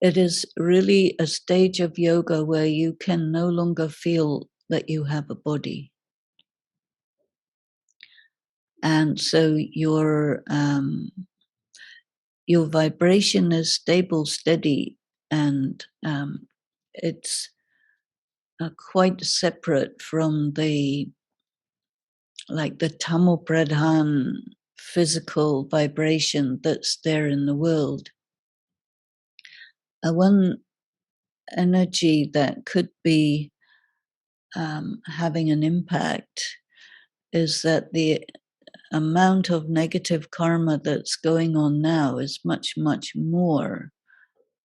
it is really a stage of yoga where you can no longer feel that you have a body. And so your vibration is stable, steady, and it's quite separate from the Tamil Pradhan physical vibration that's there in the world. One energy that could be having an impact is that the amount of negative karma that's going on now is much, much more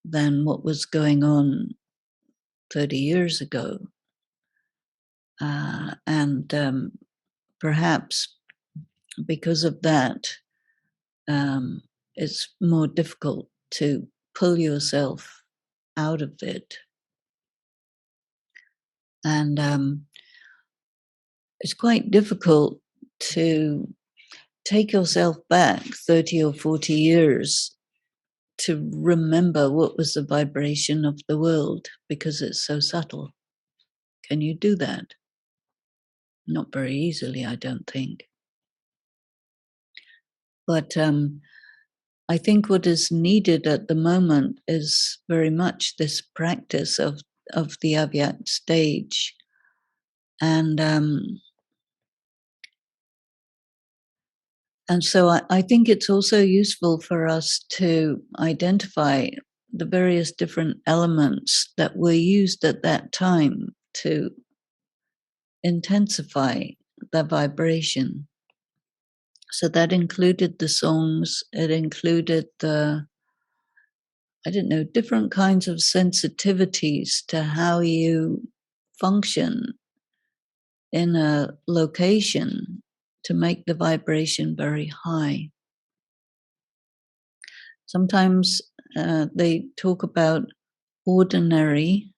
than what was going on 30 years ago. And perhaps because of that, it's more difficult to pull yourself out of it. And it's quite difficult to take yourself back 30 or 40 years to remember what was the vibration of the world, because it's so subtle. Can you do that? Not very easily, I don't think. But I think what is needed at the moment is very much this practice of the avyakt stage. And so I think it's also useful for us to identify the various different elements that were used at that time to intensify the vibration. So that included the songs, it included different kinds of sensitivities to how you function in a location to make the vibration very high. Sometimes they talk about ordinary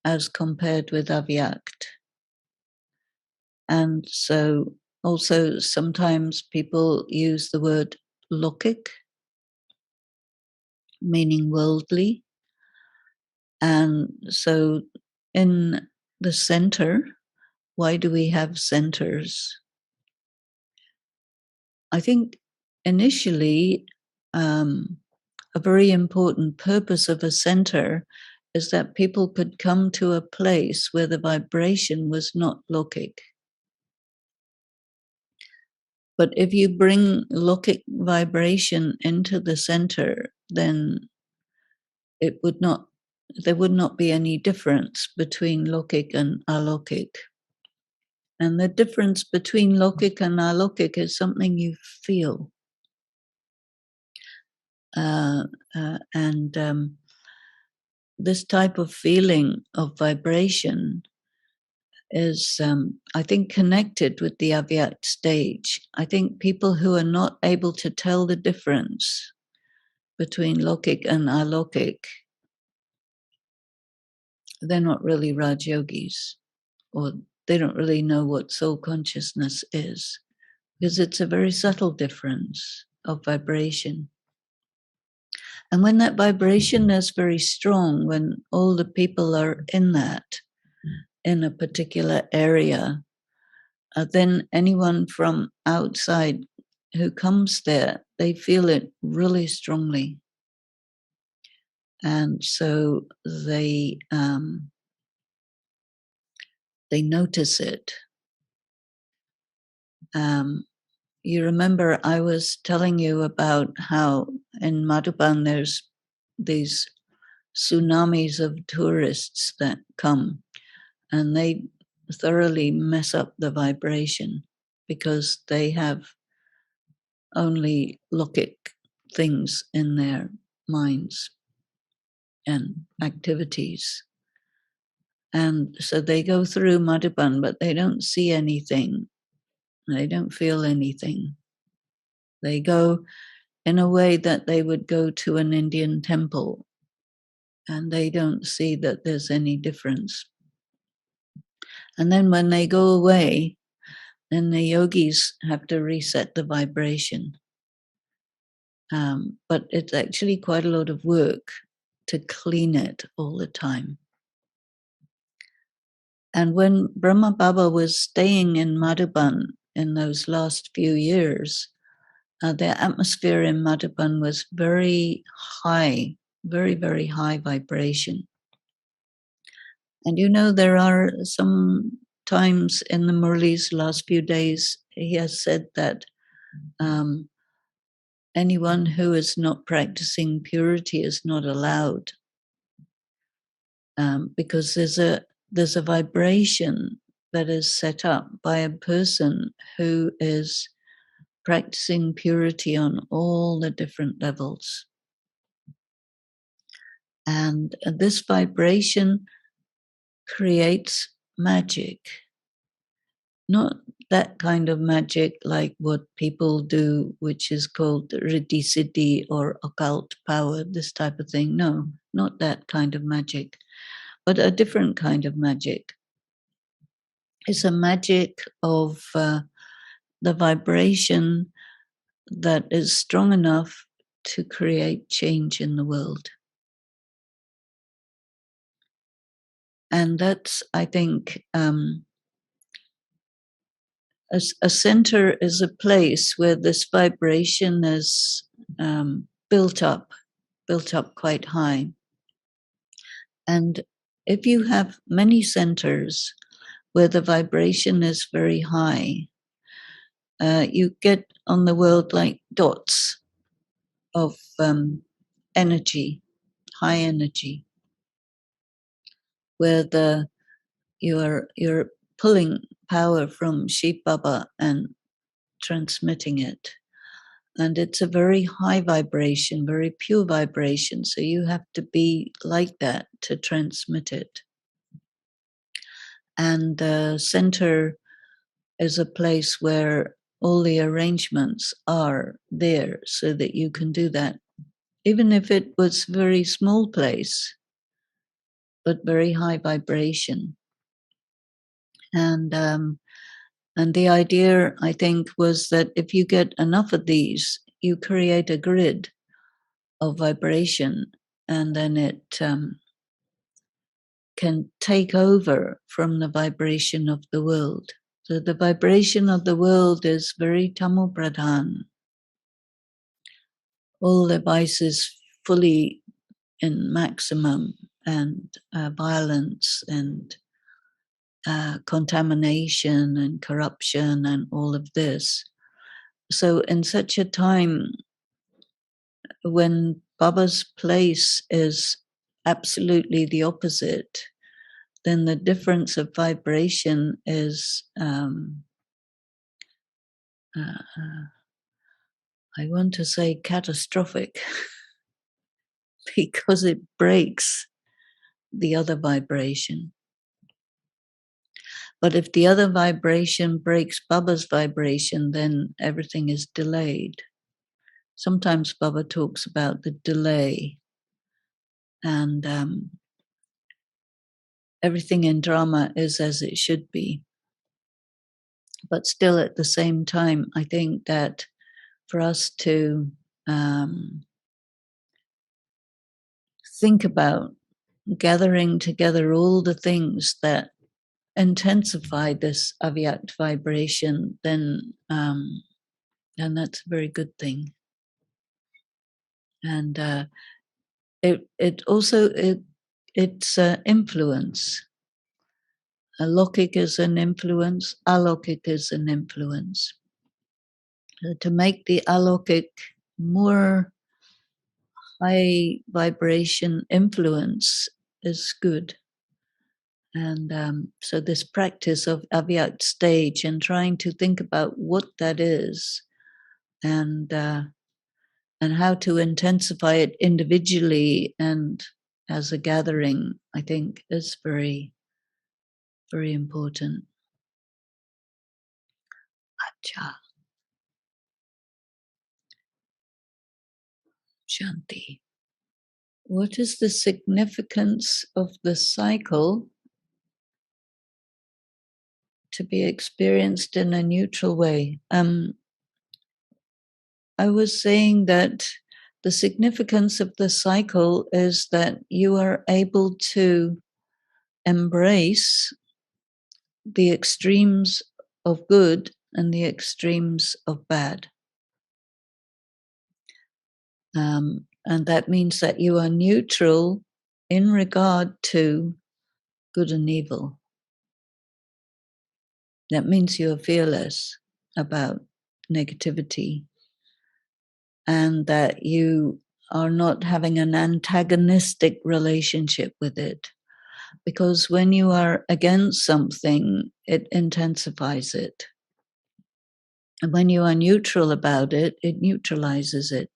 as compared with avyakt. And so also sometimes people use the word lokik, meaning worldly. And so in the center, why do we have centers? I think initially, a very important purpose of a center is that people could come to a place where the vibration was not lokik. But if you bring lokik vibration into the center, then there would not be any difference between lokik and alokik. And the difference between lokik and alokik is something you feel. This type of feeling of vibration is, I think, connected with the avyakt stage. I think people who are not able to tell the difference between lokik and alokik, they're not really Raj Yogis, or they don't really know what soul consciousness is, because it's a very subtle difference of vibration. And when that vibration is very strong, when all the people are in that, in a particular area, then anyone from outside who comes there, they feel it really strongly. And so they notice it. You remember I was telling you about how in Madhuban there's these tsunamis of tourists that come, and they thoroughly mess up the vibration because they have only logic things in their minds and activities. And so they go through Madhuban, but they don't see anything. They don't feel anything. They go in a way that they would go to an Indian temple, and they don't see that there's any difference. And then when they go away, then the yogis have to reset the vibration. But it's actually quite a lot of work to clean it all the time. And when Brahma Baba was staying in Madhuban in those last few years, the atmosphere in Madhuban was very high, very, very high vibration. And you know, there are some times in the Murli's last few days, he has said that anyone who is not practicing purity is not allowed, because there's a vibration that is set up by a person who is practicing purity on all the different levels. And this vibration creates magic. Not that kind of magic like what people do, which is called Riddhi Siddhi or occult power, this type of thing. No, not that kind of magic, but a different kind of magic. It's a magic of the vibration that is strong enough to create change in the world. And that's, I think, a center is a place where this vibration is built up quite high. And if you have many centers where the vibration is very high, you get on the world like dots of energy, high energy, where you're pulling power from Shiv Baba and transmitting it. And it's a very high vibration, very pure vibration. So you have to be like that to transmit it. And the center is a place where all the arrangements are there so that you can do that. Even if it was a very small place, but very high vibration. And the idea, I think, was that if you get enough of these, you create a grid of vibration, and then it can take over from the vibration of the world. So the vibration of the world is very Tamil Pradhan. All the vices fully in maximum, and violence and contamination and corruption and all of this. So in such a time when Baba's place is absolutely the opposite, then the difference of vibration is, I want to say, catastrophic, because it breaks the other vibration. But if the other vibration breaks Baba's vibration, then everything is delayed. Sometimes Baba talks about the delay, and everything in drama is as it should be. But still, at the same time, I think that for us to think about gathering together all the things that intensify this avyakt vibration, then that's a very good thing. And it also it's influence. Alokik is an influence. Alokik is an influence. To make the alokik more high vibration influence is good. And so this practice of avyakt stage and trying to think about what that is and how to intensify it individually and as a gathering, I think is very, very important. Acha. Shanti. What is the significance of the cycle to be experienced in a neutral way? I was saying that the significance of the cycle is that you are able to embrace the extremes of good and the extremes of bad. And that means that you are neutral in regard to good and evil. That means you are fearless about negativity and that you are not having an antagonistic relationship with it. Because when you are against something, it intensifies it. And when you are neutral about it, it neutralizes it.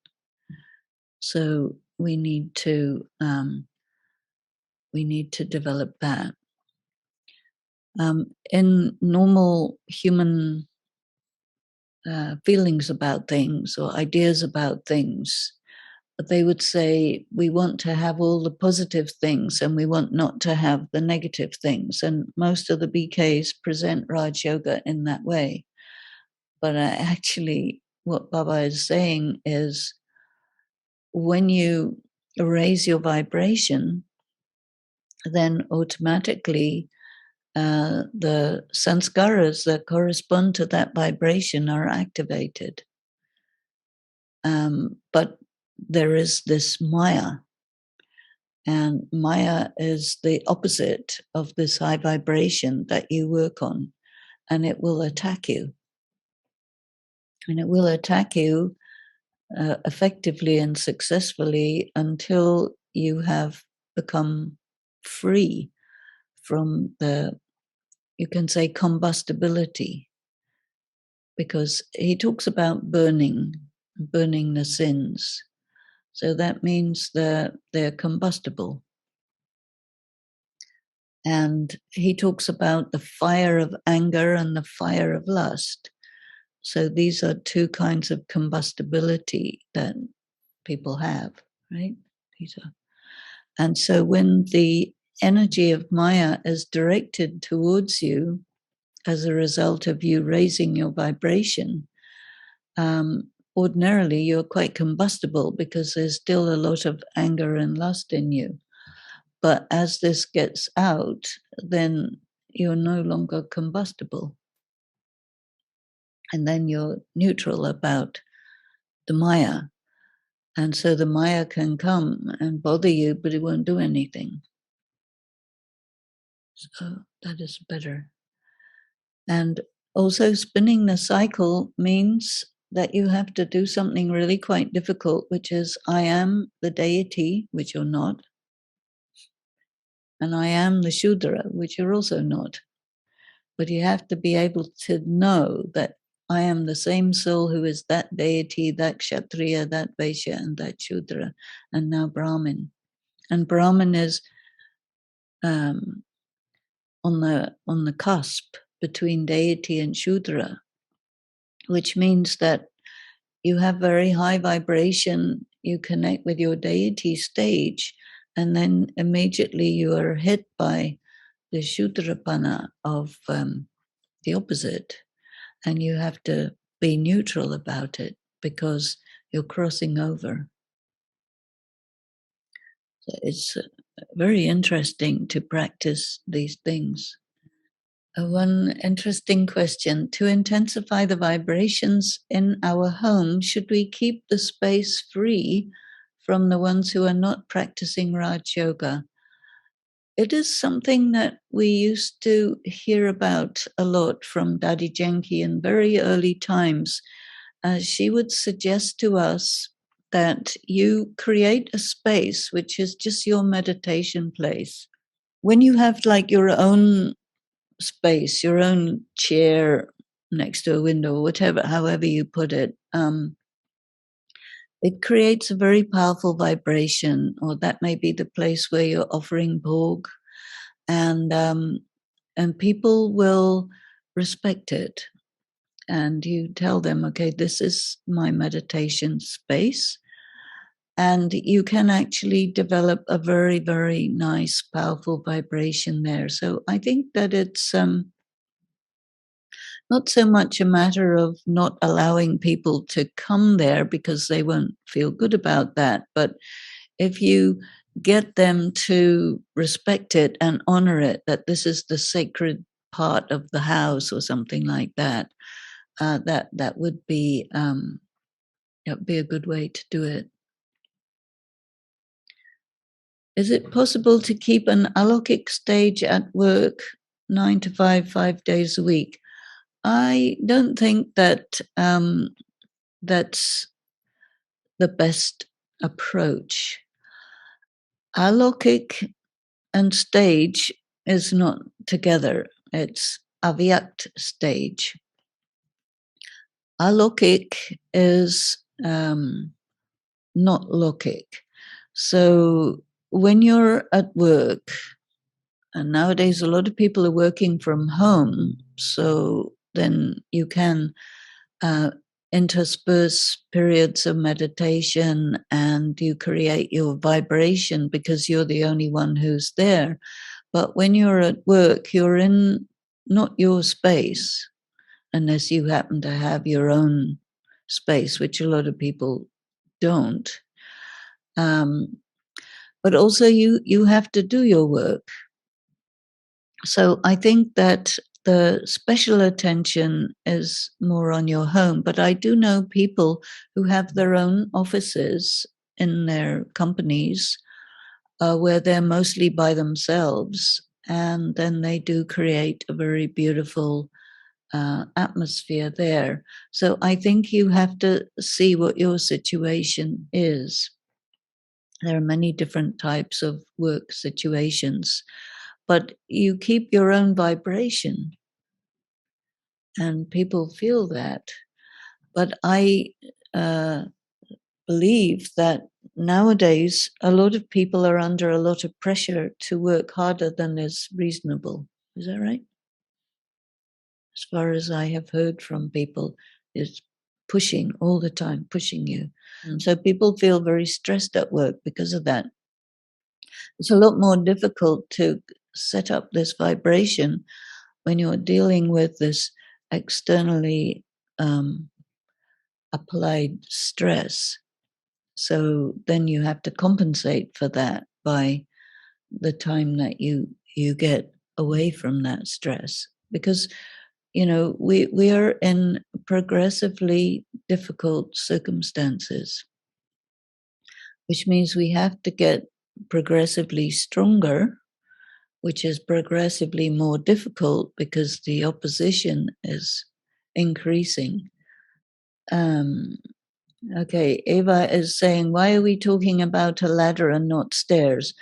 So we need to develop that. In normal human feelings about things or ideas about things, they would say we want to have all the positive things and we want not to have the negative things. And most of the BKs present Raj Yoga in that way. But actually, what Baba is saying is when you raise your vibration, then automatically the sanskaras that correspond to that vibration are activated. But there is this Maya, and Maya is the opposite of this high vibration that you work on, and it will attack you. And it will attack you effectively and successfully until you have become free from the, you can say, combustibility. Because he talks about burning the sins. So that means that they're combustible. And he talks about the fire of anger and the fire of lust. So these are two kinds of combustibility that people have, right? These are. And so when the energy of Maya is directed towards you as a result of you raising your vibration, ordinarily you're quite combustible because there's still a lot of anger and lust in you. But as this gets out, then you're no longer combustible. And then you're neutral about the Maya. And so the Maya can come and bother you, but it won't do anything. So that is better. And also spinning the cycle means that you have to do something really quite difficult, which is I am the deity, which you're not. And I am the Shudra, which you're also not. But you have to be able to know that I am the same soul who is that deity, that Kshatriya, that Vaishya, and that Shudra, and now Brahmin. And Brahmin is on the cusp between deity and Shudra, which means that you have very high vibration, you connect with your deity stage, and then immediately you are hit by the Shudrapana of the opposite, and you have to be neutral about it because you're crossing over. So it's very interesting to practice these things. One interesting question. To intensify the vibrations in our home, should we keep the space free from the ones who are not practicing Raj Yoga? It is something that we used to hear about a lot from Dadi Jenki in very early times. She would suggest to us that you create a space which is just your meditation place. When you have like your own space, your own chair next to a window, or whatever, however you put it, it creates a very powerful vibration. Or that may be the place where you're offering bhog, and people will respect it. And you tell them, okay, this is my meditation space. And you can actually develop a very, very nice, powerful vibration there. So I think that it's not so much a matter of not allowing people to come there because they won't feel good about that. But if you get them to respect it and honor it, that this is the sacred part of the house or something like that, that would be a good way to do it. Is it possible to keep an alokik stage at work 9 to 5, 5 days a week? I don't think that that's the best approach. Alokik and stage is not together. It's avyakt stage. Alokik is not lokik. So when you're at work, and nowadays a lot of people are working from home, so then you can intersperse periods of meditation and you create your vibration because you're the only one who's there. But when you're at work, you're in not your space unless you happen to have your own space, which a lot of people don't. But also you have to do your work. So I think that the special attention is more on your home. But I do know people who have their own offices in their companies where they're mostly by themselves. And then they do create a very beautiful atmosphere there. So I think you have to see what your situation is. There are many different types of work situations, but you keep your own vibration and people feel that. But I believe that nowadays a lot of people are under a lot of pressure to work harder than is reasonable. Is that right? As far as I have heard from people, is pushing all the time, pushing you. And so people feel very stressed at work because of that. It's a lot more difficult to set up this vibration when you're dealing with this externally applied stress. So then you have to compensate for that by the time that you get away from that stress, because we are in progressively difficult circumstances, which means we have to get progressively stronger, which is progressively more difficult because the opposition is increasing. Okay, Eva is saying, why are we talking about a ladder and not stairs?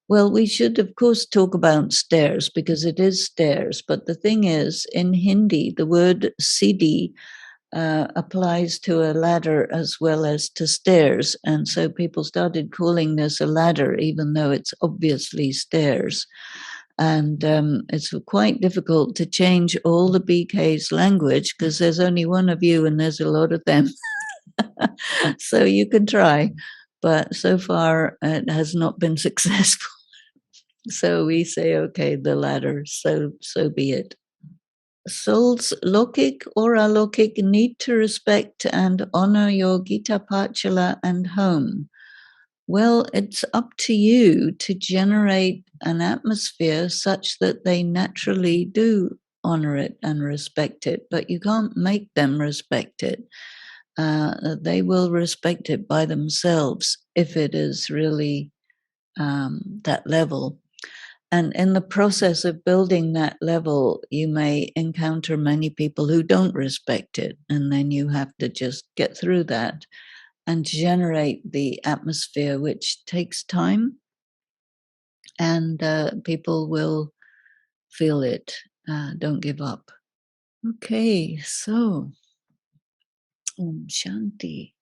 Well, we should, of course, talk about stairs because it is stairs. But the thing is, in Hindi, the word sidi applies to a ladder as well as to stairs. And so people started calling this a ladder, even though it's obviously stairs. And it's quite difficult to change all the BK's language because there's only one of you and there's a lot of them. So you can try, but so far it has not been successful. So we say, okay, the latter, so be it. Souls lokik or alokik need to respect and honor your Gita Pachala and home. Well, it's up to you to generate an atmosphere such that they naturally do honor it and respect it, but you can't make them respect it. They will respect it by themselves if it is really that level. And in the process of building that level, you may encounter many people who don't respect it. And then you have to just get through that and generate the atmosphere, which takes time. And people will feel it. Don't give up. Okay, so Om Shanti.